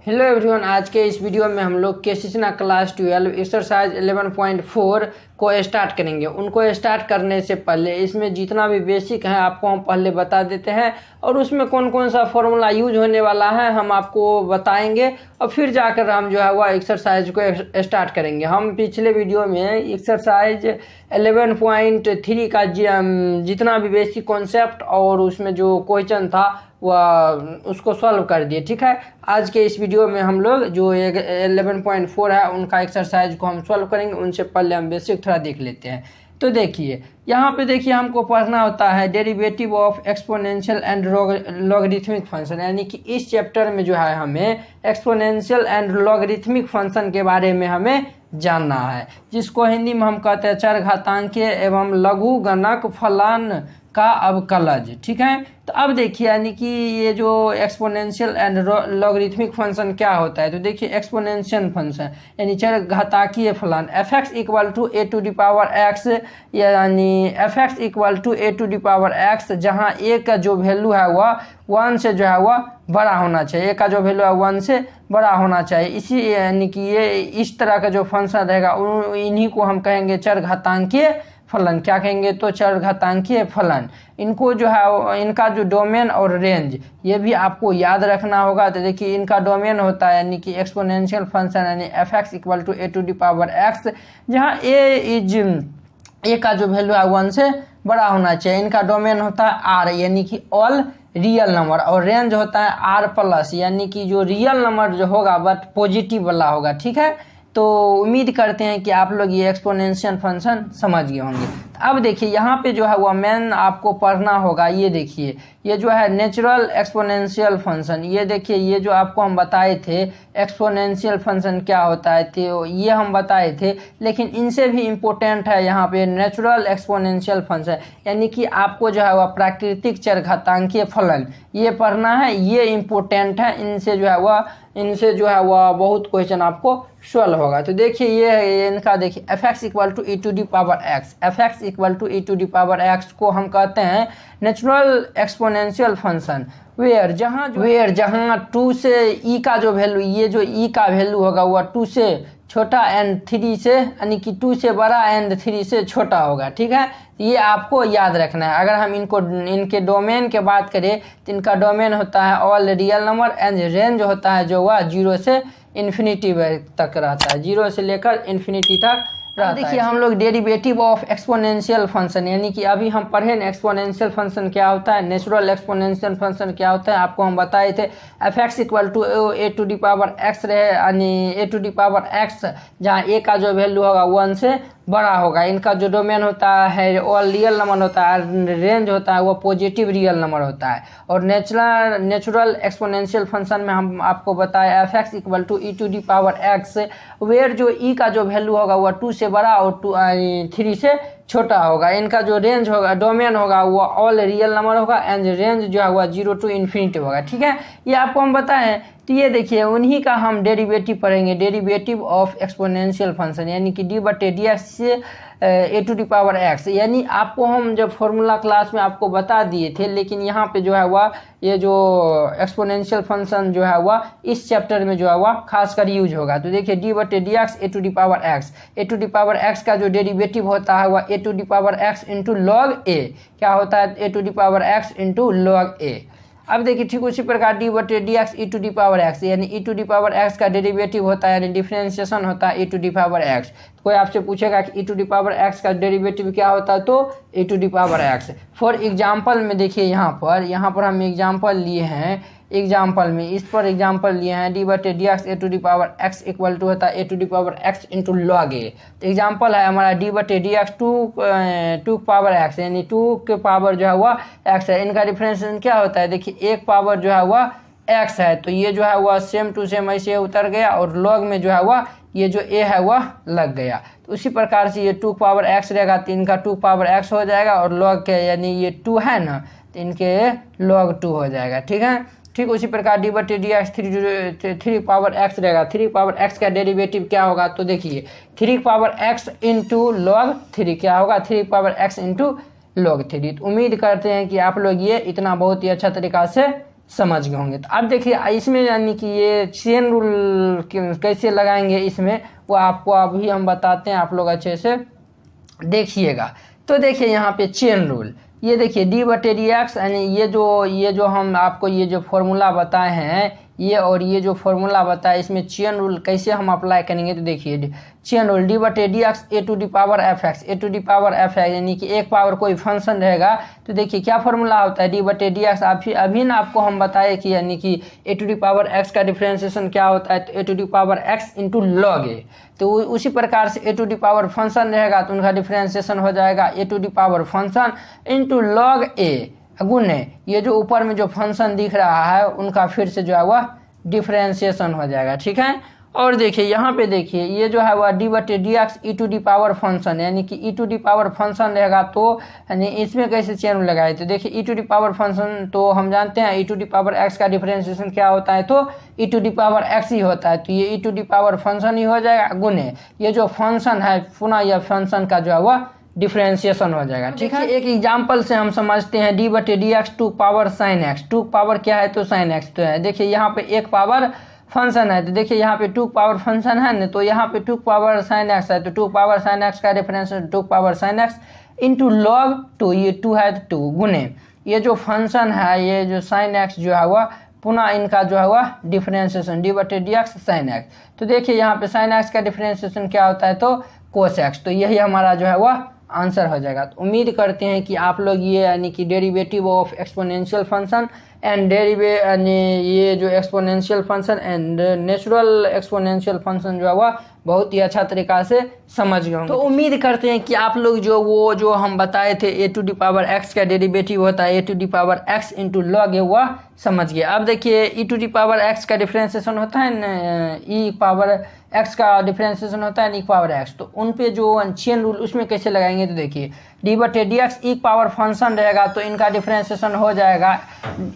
Hello everyone, आज के इस वीडियो में हम लोग केसीसीना क्लास 12 एक्सरसाइज 11.4 को स्टार्ट करेंगे। उनको स्टार्ट करने से पहले इसमें जितना भी बेसिक है आपको हम पहले बता देते हैं और उसमें कौन कौन सा फॉर्मूला यूज होने वाला है हम आपको बताएंगे और फिर जाकर हम जो है वह एक्सरसाइज को स्टार्ट करेंगे। हम पिछले वीडियो में एक्सरसाइज 11.3 का जितना भी बेसिक कॉन्सेप्ट और उसमें जो क्वेश्चन था वह उसको सॉल्व कर दिए। ठीक है, आज के इस वीडियो में हम लोग जो 11.4 है उनका एक्सरसाइज को हम सॉल्व करेंगे। उनसे पहले हम बेसिक थोड़ा देख लेते हैं। तो देखिए यहाँ पे देखिए हमको पढ़ना होता है derivative of exponential and logarithmic function, यानी कि इस चैप्टर में जो है हमें एक्सपोनेंशियल एंड लॉगरिथमिक फंक्शन के बारे में हमें जानना है, जिसको हिंदी में हम कहते हैं चरघातांकीय एवं लघु गणक फलन का अवकलज। ठीक है, तो अब देखिए यानी कि ये जो एक्सपोनेंशियल एंड लॉगरिथमिक फंक्शन क्या होता है। तो देखिए एक्सपोनेंशियल फंक्शन यानी चरघातांकीय फलन f(x) equal to a to the power x, यानी f(x) equal to a to the power x, जहाँ a का जो वैल्यू है वह 1 से जो है वह बड़ा होना चाहिए। a का जो वैल्यू है 1 से बड़ा होना चाहिए। इसी यानी कि ये इस तरह का जो फंक्शन रहेगा इन्हीं को हम कहेंगे चरघातांकीय फलन। क्या कहेंगे? तो चरघातांकीय फलन। इनको जो है इनका जो डोमेन और रेंज ये भी आपको याद रखना होगा। तो देखिए इनका डोमेन होता है यानी कि एक्सपोनेंशियल फंक्शन यानी f(x) equal to a to the power x, जहाँ a का जो वैल्यू है 1 से बड़ा होना चाहिए। इनका डोमेन होता है r यानी कि ऑल रियल नंबर, और रेंज होता है r प्लस यानी कि जो रियल नंबर जो होगा बट पॉजिटिव वाला होगा। ठीक है, तो उम्मीद करते हैं कि आप लोग ये एक्सपोनेंशियल फंक्शन समझ गए होंगे। अब देखिए यहाँ पे जो है वह मेन आपको पढ़ना होगा। ये देखिए ये जो है नेचुरल एक्सपोनेंशियल फंक्शन, ये देखिए ये जो आपको हम बताए थे एक्सपोनेंशियल फंक्शन क्या होता है तो ये हम बताए थे, लेकिन इनसे भी इम्पोर्टेंट है यहाँ पे नेचुरल एक्सपोनेंशियल फंक्शन, यानी कि आपको जो है वह प्राकृतिक चरघातांकीय फलन ये पढ़ना है। ये इम्पोर्टेंट है, इनसे जो है वह बहुत क्वेश्चन आपको सॉल्व होगा। तो देखिए ये इनका देखिए f(x) equal to e to the power x, f(x) equal to e to the power x को हम कहते हैं नेचुरल एक्सपोनेंशियल फंक्शन वेयर जहाँ 2 से e का जो वैल्यू, ये जो e का वैल्यू होगा वह 2 से छोटा एंड 3 से यानी कि 2 से बड़ा एंड 3 से छोटा होगा। ठीक है, ये आपको याद रखना है। अगर हम इनके डोमेन के बात करें तो इनका डोमेन होता है all real number and range होता है जो वह 0 से इन्फिनिटी तक रहता है, 0 से लेकर इन्फिनिटी तक रहता है। देखिए हम लोग डेरिवेटिव ऑफ एक्सपोनेंशियल फंक्शन, यानी कि अभी हम पढ़े ना एक्सपोनेंशियल फंक्शन क्या होता है, नेचुरल एक्सपोनेंशियल फंक्शन क्या होता है, आपको हम बताए थे f(x) equal to a to the power x रहे, यानी a to the power x जहाँ a का जो वैल्यू होगा 1 से बड़ा होगा। इनका जो डोमेन होता है ऑल रियल नंबर होता है, रेंज होता है वो पॉजिटिव रियल नंबर होता है। और नेचुरल एक्सपोनेंशियल फंक्शन में हम आपको बताया f(x) equal to e to the power x, where जो e का जो वैल्यू होगा वह 2 से बड़ा और 3 से छोटा होगा। इनका जो रेंज होगा डोमेन होगा वो ऑल रियल नंबर होगा एंड रेंज जो है वह 0 टू इन्फिनिटी होगा। ठीक है, ये आपको हम बताएं। तो ये देखिए उन्हीं का हम डेरिवेटिव पढ़ेंगे, डेरिवेटिव ऑफ एक्सपोनेंशियल फंक्शन यानी कि d/dx से a to the power x, यानी आपको हम जब फॉर्मूला क्लास में आपको बता दिए थे, लेकिन यहाँ पे जो है वह ये जो एक्सपोनेंशियल फंक्शन जो है वह इस चैप्टर में जो है वह खासकर यूज होगा। तो देखिए d/dx a to the power x, a to the power x का जो डेरिवेटिव होता है वह a to the power x into log a, क्या होता है a to the power x into log a। अब देखिए ठीक उसी प्रकार d/dx e to the power x, यानी e to the power x का डेरिवेटिव होता है यानी डिफरेंशिएशन होता है e to the power x। कोई आपसे पूछेगा कि e to the power x का डेरिवेटिव क्या होता है तो e to the power x। For example में देखिए यहाँ पर हम एग्जांपल लिए हैं, एग्जांपल में इस पर एग्जांपल लिए हैं d/dx a to the power x equal to होता है a to the power x into log a। तो एग्जांपल है हमारा d/dx 2 पावर x, यानी 2 के पावर जो है वह x है। इनका डिफरेंशिएशन क्या होता है, देखिए एक पावर जो है वह x है, तो ये जो है वह सेम टू सेम ऐसे उतर गया और लॉग में जो है वह ये जो a है वह लग गया। तो उसी प्रकार से ये 2 पावर x रहेगा तो इनका 2 पावर x हो जाएगा और लॉग के यानी ये 2 है ना तो इनके लॉग 2 हो जाएगा। ठीक है, ठीक उसी प्रकार d/dx 3 पावर x रहेगा, 3 पावर x का डेरिवेटिव क्या होगा तो देखिए 3 पावर x इंटू लॉग 3 क्या होगा, 3 पावर x इंटू log 3। तो उम्मीद करते हैं कि आप लोग ये इतना बहुत ही अच्छा तरीका से समझ गए होंगे। तो अब देखिए इसमें यानी कि ये चेन रूल कैसे लगाएंगे इसमें, वो आपको अभी हम बताते हैं, आप लोग अच्छे से देखिएगा। तो देखिए यहाँ पे चेन रूल, ये देखिए d/dx, यानी ये जो हम आपको ये जो फॉर्मूला बताए हैं, ये और ये जो फॉर्मूला बताया, इसमें चेन रूल कैसे हम अप्लाई करेंगे। तो देखिए चेन रूल d/dx a⁴ यानी कि एक पावर कोई फंक्शन रहेगा। तो देखिए क्या फॉर्मूला होता है d/dx, अभी ना आपको हम बताए कि यानी कि a⁴x का डिफरेंशिएशन क्या होता है, तो a⁴x इंटू log a। तो उसी प्रकार से a⁴ फंक्शन रहेगा तो उनका डिफरेंशिएशन हो जाएगा a⁴ function into log a गुने ये जो ऊपर में जो फंक्शन दिख रहा है उनका फिर से जो है वह डिफरेंशिएशन हो जाएगा, ठीक है। और देखिए यहाँ पे देखिए ये जो है वह d/dx e⁴ फंक्शन, यानी कि e⁴ फंक्शन रहेगा तो यानी इसमें कैसे चेन लगाए। तो देखिए e⁴ फंक्शन तो हम जानते हैं e⁴x का डिफरेंशिएशन क्या होता है, तो e⁴x ही होता है। तो ये e⁴ फंक्शन ही हो जाएगा गुने ये जो फंक्शन है, पुनः यह फंक्शन का जो है वह डिफरेंशिएशन हो जाएगा, ठीक है। एक एग्जांपल से हम समझते हैं d/dx 2 power sin x, 2 power क्या है तो sin x तो है। देखिए यहाँ पे एक पावर फंक्शन है, तो देखिए यहाँ पे 2 पावर फंक्शन है ना, तो यहाँ पे 2 पावर sin x है, तो 2 पावर sin x का difference 2 power sin x into log 2, ये 2 है तो 2 गुने ये जो फंक्शन है, ये जो sin x जो है वह पुनः इनका जो है वह डिफरेंशिएशन d/dx sin x। तो देखिए यहाँ पे sin x का डिफरेंशिएशन क्या होता है तो cos x, तो यही हमारा जो है वह आंसर हो जाएगा। तो उम्मीद करते हैं कि आप लोग ये यानी कि derivative of exponential function and ये जो exponential function and natural exponential function जो है वह बहुत ही अच्छा तरीका से समझ गए होंगे। तो उम्मीद करते हैं कि आप लोग जो हम बताए थे a⁴x का डेरिवेटिव होता है a⁴x इंटू log a वह समझ गए। अब देखिए e⁴x का डिफरेंशिएशन होता है न, e⁴x का डिफरेंशिएशन होता है e⁴x, तो उन पे जो चेन रूल उसमें कैसे लगाएंगे। तो देखिए d/dx e⁴ फंक्शन रहेगा तो इनका डिफरेंशिएशन हो जाएगा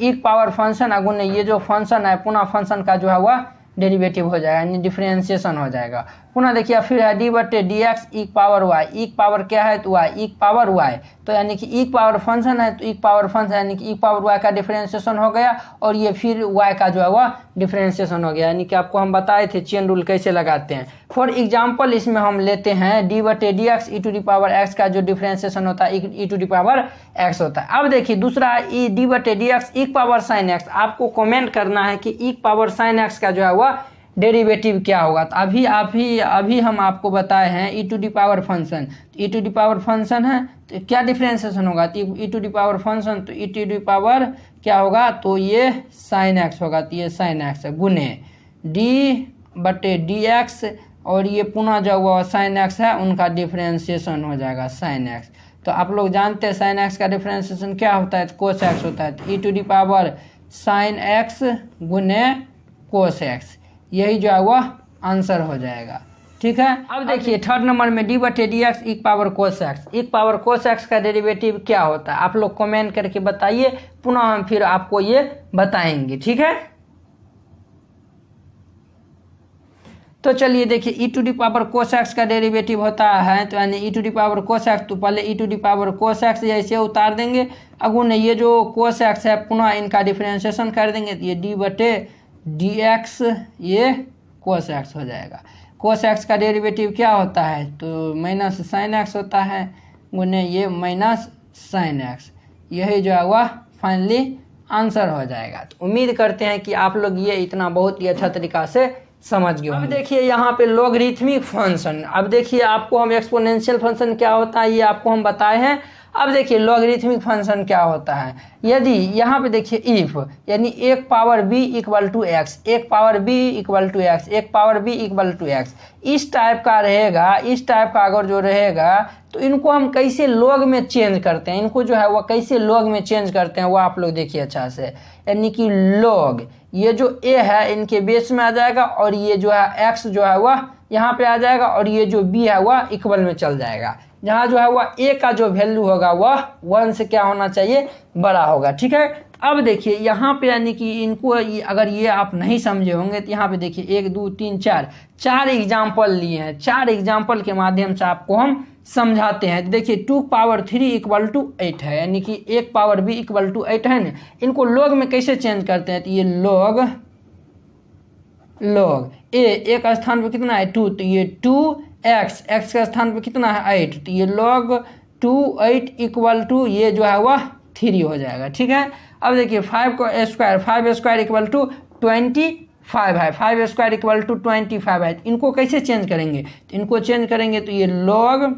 e⁴ फंक्शन अगुण ये जो फंक्शन है पुनः फंक्शन का जो है वह डेरिवेटिव हो जाएगा, यानी डिफरेंशिएशन हो जाएगा। पुनः देखिए फिर है d/dx e⁴y, e क्या है तो y, e⁴y, तो यानी कि e⁴ फंक्शन है तो e⁴ फंक्शन यानी कि e⁴y का डिफरेंशिएशन हो गया और ये फिर y का जो है वह डिफरेंशिएशन हो गया, यानी कि आपको हम बताए थे चेन रूल कैसे लगाते हैं। फॉर एग्जाम्पल इसमें हम लेते हैं d/dx e⁴x का जो डिफरेंशिएशन होता है e⁴x होता है। अब देखिए दूसरा d/dx e⁴ sin x, आपको कमेंट करना है कि e⁴ sin x का जो है वह डेरिवेटिव क्या होगा। तो अभी हम आपको बताए हैं e⁴ फंक्शन, e⁴ फंक्शन है तो क्या डिफरेंशिएशन होगा, तो e⁴ फंक्शन तो e⁴ क्या होगा तो ये sin x होगा, तो ये sin x गुने d/dx और ये पुनः जो हुआ sin x है उनका डिफरेंशिएशन हो जाएगा sin x। तो आप लोग जानते हैं sin x का डिफरेंशिएशन क्या होता है तो cos x होता है, तो e⁴ sin x गुने cos x, यही जो है वह आंसर हो जाएगा, ठीक है। अब देखिए थर्ड नंबर में d/dx e⁴ cos x का डेरिवेटिव क्या होता है, आप लोग कमेंट करके बताइए, पुनः हम फिर आपको ये बताएंगे, ठीक है। तो चलिए देखिए e⁴ cos x का डेरिवेटिव होता है, तो यानी e⁴ cos x, तो पहले e⁴ cos x ऐसे उतार देंगे अगुण ये जो cos x है पुनः इनका डिफरेंशिएशन कर देंगे, तो ये d/dx ये cos x हो जाएगा। cos x का डेरिवेटिव क्या होता है तो माइनस sin x होता है गुने ये माइनस sin x, यही जो है वह फाइनली आंसर हो जाएगा। तो उम्मीद करते हैं कि आप लोग ये इतना बहुत ही अच्छा तरीका से समझ गए। अब देखिए यहाँ पे लॉगरिथमिक फंक्शन, अब देखिए आपको हम एक्सपोनेंशियल फंक्शन क्या होता है ये आपको हम बताए हैं। अब देखिए लॉगरिथमिक फंक्शन क्या होता है, यदि यहाँ पे देखिए इफ यानी 1 power b equal to x, 1 power b equal to x, 1 power b equal to x, इस टाइप का रहेगा, इस टाइप का अगर जो रहेगा तो इनको हम कैसे लॉग में चेंज करते हैं, इनको जो है वह कैसे लॉग में चेंज करते हैं वो आप लोग देखिए अच्छा से, यानी कि लॉग ये जो a है इनके बेस में आ जाएगा और ये जो है x जो है वह यहाँ पे आ जाएगा और ये जो b है वह इक्वल में चल जाएगा, जहाँ जो है वह a का जो वैल्यू होगा वह 1 से क्या होना चाहिए बड़ा होगा, ठीक है। अब देखिए यहाँ पे यानी कि इनको अगर ये आप नहीं समझे होंगे तो यहाँ पे देखिए 1 2 3 4 एग्जाम्पल लिए हैं। 4 एग्जाम्पल के माध्यम से आपको हम समझाते हैं। देखिए 2 पावर 3 इक्वल टू 8 है, यानी कि 1 पावर b इक्वल टू 8 है ना। इनको लॉग में कैसे चेंज करते हैं, तो ये लॉग एक स्थान पे कितना है 2, तो ये 2x, x के स्थान पे कितना है 8, तो ये log 2 8 इक्वल टू ये जो है वह 3 हो जाएगा। ठीक है, अब देखिए 5 को स्क्वायर, 5 स्क्वायर इक्वल टू 25 है, 5 स्क्वायर इक्वल टू 25 है। इनको कैसे चेंज करेंगे, तो इनको चेंज करेंगे तो ये log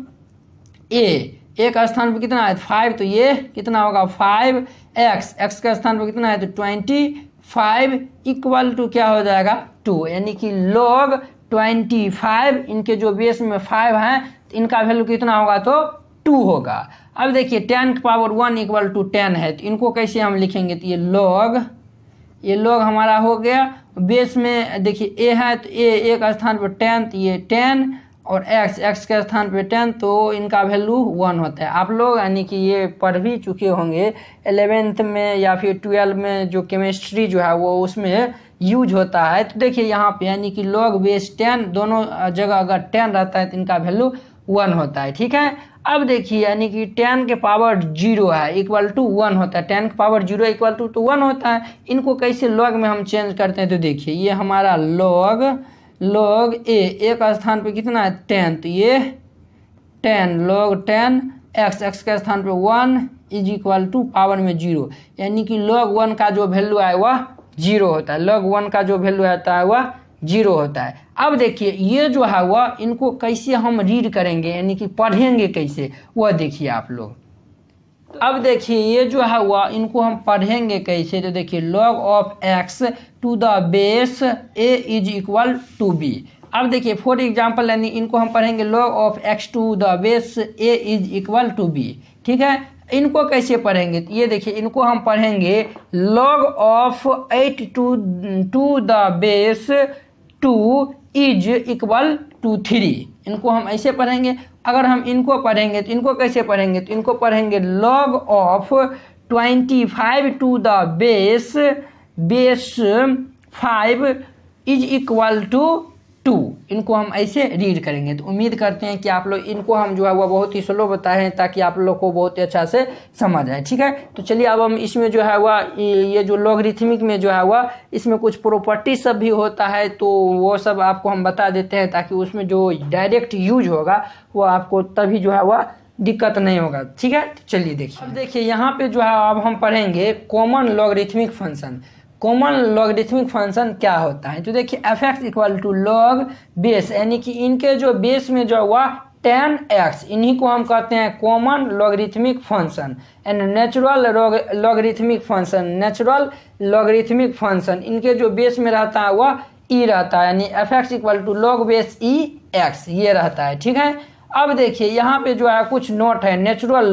एक स्थान पे कितना है 5, तो ये कितना होगा 5x, x के स्थान पे कितना है तो 25 इक्वल टू क्या हो जाएगा 2, यानी कि log 25, इनके जो बेस में 5 हैं तो इनका वैल्यू कितना होगा तो 2 होगा। अब देखिए 10 की पावर 1 इक्वल टू 10 है, तो इनको कैसे हम लिखेंगे, तो ये log हमारा हो गया। बेस में देखिए a है तो a एक स्थान पर 10, तो ये 10 और x के स्थान पे 10, तो इनका वैल्यू 1 होता है। आप लोग यानी कि ये पढ़ भी चुके होंगे 11th में या फिर 12 में, जो केमिस्ट्री जो है वो उसमें यूज होता है। तो देखिए यहाँ पे यानी कि log बेस 10 दोनों जगह अगर 10 रहता है तो इनका वैल्यू 1 होता है। ठीक है, अब देखिए यानी कि 10 के पावर 0 है इक्वल टू 1 होता है, 10 के पावर 0 इक्वल टू 1 होता है। इनको कैसे log में हम चेंज करते हैं, तो देखिए ये हमारा log एक स्थान पे कितना है 10, तो ये 10 log 10 x के स्थान पे 1 इज इक्वल टू पावर में 0, यानी कि log 1 का जो वैल्यू है वह 0 होता है, log 1 का जो वैल्यू आता है वह 0 होता है। अब देखिए ये जो है वह इनको कैसे हम रीड करेंगे, यानी कि पढ़ेंगे कैसे, वह देखिए आप लोग। अब देखिए ये जो है वह इनको हम पढ़ेंगे कैसे, तो देखिए log of x to the base a is equal to b। अब देखिए फॉर एग्जाम्पल यानी इनको हम पढ़ेंगे log of x to the base a is equal to b। ठीक है, इनको कैसे पढ़ेंगे, तो ये देखिए इनको हम पढ़ेंगे log of 8 to the base 2 is equal to 3। इनको हम ऐसे पढ़ेंगे। अगर हम इनको पढ़ेंगे तो इनको कैसे पढ़ेंगे, तो इनको पढ़ेंगे log of 25 to the base 5 is equal to 2। इनको हम ऐसे रीड करेंगे। तो उम्मीद करते हैं कि आप लोग इनको हम जो है वो बहुत ही स्लो बताए हैं ताकि आप लोग को बहुत ही अच्छा से समझ आए। ठीक है, तो चलिए अब हम इसमें जो है वह ये जो लॉगरिथमिक में जो है वह इसमें कुछ प्रॉपर्टी सब भी होता है, तो वो सब आपको हम बता देते हैं ताकि उसमें जो डायरेक्ट यूज होगा वो आपको तभी जो है वह दिक्कत नहीं होगा। ठीक है, तो चलिए देखिए। अब देखिए यहाँ पे जो है अब हम पढ़ेंगे common logarithmic function. Common logarithmic function क्या होता है, तो देखिए f(x) equal to log base, यानी कि इनके जो बेस में जो हुआ 10x, इन्हीं को हम कहते हैं common logarithmic function. And natural logarithmic function इनके जो बेस में रहता है वह e रहता है, यानी f(x) equal to log base e(x) ये रहता है। ठीक है, अब देखिए यहाँ पे जो है कुछ नोट है। नेचुरल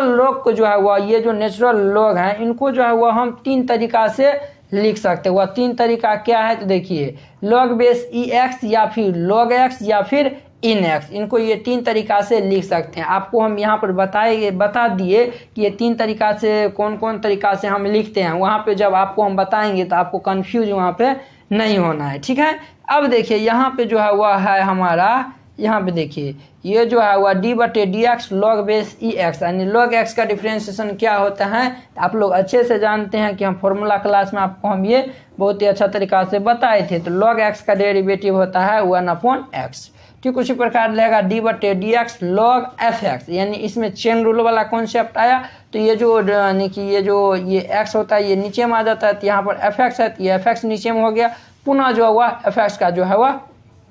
लॉग को जो है वह ये जो नेचुरल लॉग है इनको जो है वह हम 3 तरीका से लिख सकते हैं। वह 3 तरीका क्या है, तो देखिए लॉग बेस e(x) या फिर log x या फिर in(x), इनको ये 3 तरीका से लिख सकते हैं। आपको हम यहाँ पर बता दिए कि ये 3 तरीका से कौन कौन तरीका से हम लिखते हैं। वहाँ पे जब आपको हम बताएंगे तो आपको कन्फ्यूज वहाँ पे नहीं होना है। ठीक है, अब देखिए यहाँ पे जो है वह है हमारा, यहाँ पे देखिए ये जो है वह d/dx log बेस e(x), यानी log x का डिफ्रेंशिएशन क्या होता है आप लोग अच्छे से जानते हैं कि हम फॉर्मूला क्लास में आपको हम ये बहुत ही अच्छा तरीका से बताए थे। तो log x का डेरिवेटिव होता है 1/x। ठीक उसी प्रकार रहेगा d/dx log f(x), यानी इसमें चेन रूल वाला कॉन्सेप्ट आया। तो ये जो यानी कि ये x होता है ये नीचे में आ जाता है, तो यहाँ पर f(x) है तो ये f(x) नीचे में हो गया, पुनः जो हुआ f(x) का जो है वह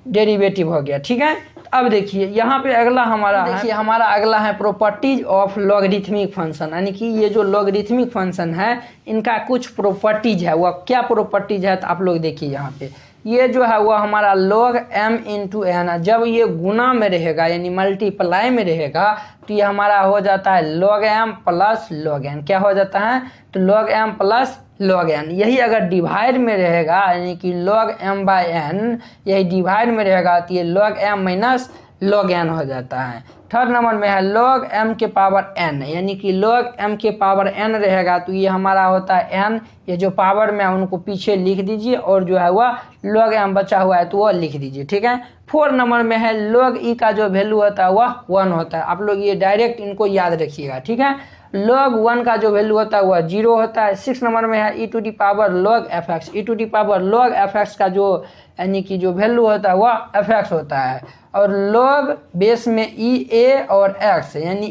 डेरिवेटिव हो गया। ठीक है, अब देखिए यहाँ पे अगला हमारा है प्रॉपर्टीज ऑफ लॉगरिथमिक फंक्शन, यानी कि ये जो लॉगरिथमिक फंक्शन है इनका कुछ प्रॉपर्टीज है। वह क्या प्रॉपर्टीज है, तो आप लोग देखिए यहाँ पे ये जो है वह हमारा log m इंटू एन, जब ये गुना में रहेगा यानी मल्टीप्लाई में रहेगा तो ये हमारा हो जाता है log m plus log n। क्या हो जाता है, तो log m plus log n। यही अगर डिवाइड में रहेगा यानी कि log m/n, यही डिवाइड में रहेगा तो ये log m minus log n हो जाता है। थर्ड नंबर में है log m के पावर n, यानी कि log m के पावर n रहेगा तो ये हमारा होता है n, ये जो पावर में उनको पीछे लिख दीजिए और जो है वह log m बचा हुआ है तो वह लिख दीजिए, ठीक है। 4 नंबर में है log e का जो वैल्यू होता है वह 1 होता है। आप लोग ये डायरेक्ट इनको याद रखिएगा, ठीक है। log 1 का जो वैल्यू होता है वह 0 होता है। 6 नंबर में है e to the power log fx, e to the power log fx का जो यानी कि जो वैल्यू होता है वह fx होता है। और log बेस में e a और x, यानी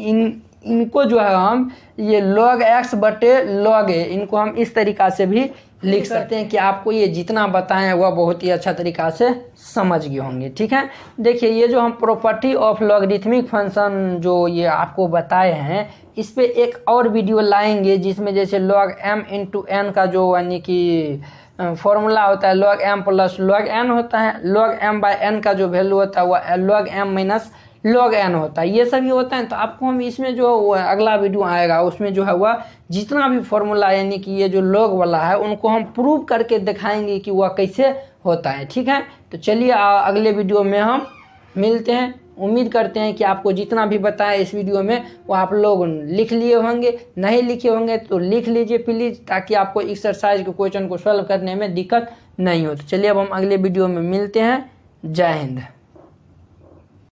इनको जो है हम ये log x बटे log a, इनको हम इस तरीक़ा से भी लिख सकते हैं कि आपको ये जितना बताएं वह बहुत ही अच्छा तरीक़ा से समझ गए होंगे, ठीक है। देखिए ये जो हम प्रॉपर्टी ऑफ लॉगरिथमिक फंक्शन जो ये आपको बताए हैं, इस पे एक और वीडियो लाएंगे जिसमें जैसे log m इंटू n का जो यानी कि फॉर्मूला होता है log m plus log n होता है, log m बाय n का जो वैल्यू होता है वह log m minus log n होता है, ये सभी होता है। तो आपको हम इसमें जो अगला वीडियो आएगा उसमें जो है वह जितना भी फॉर्मूला यानी कि ये जो log वाला है उनको हम प्रूव करके दिखाएंगे कि वह कैसे होता है, ठीक है। तो चलिए अगले वीडियो में हम मिलते हैं। उम्मीद करते हैं कि आपको जितना भी बताया इस वीडियो में वो आप लोग लिख लिए होंगे, नहीं लिखे होंगे तो लिख लीजिए प्लीज़, ताकि आपको एक्सरसाइज के क्वेश्चन को सॉल्व करने में दिक्कत नहीं हो। तो चलिए अब हम अगले वीडियो में मिलते हैं। जय हिंद।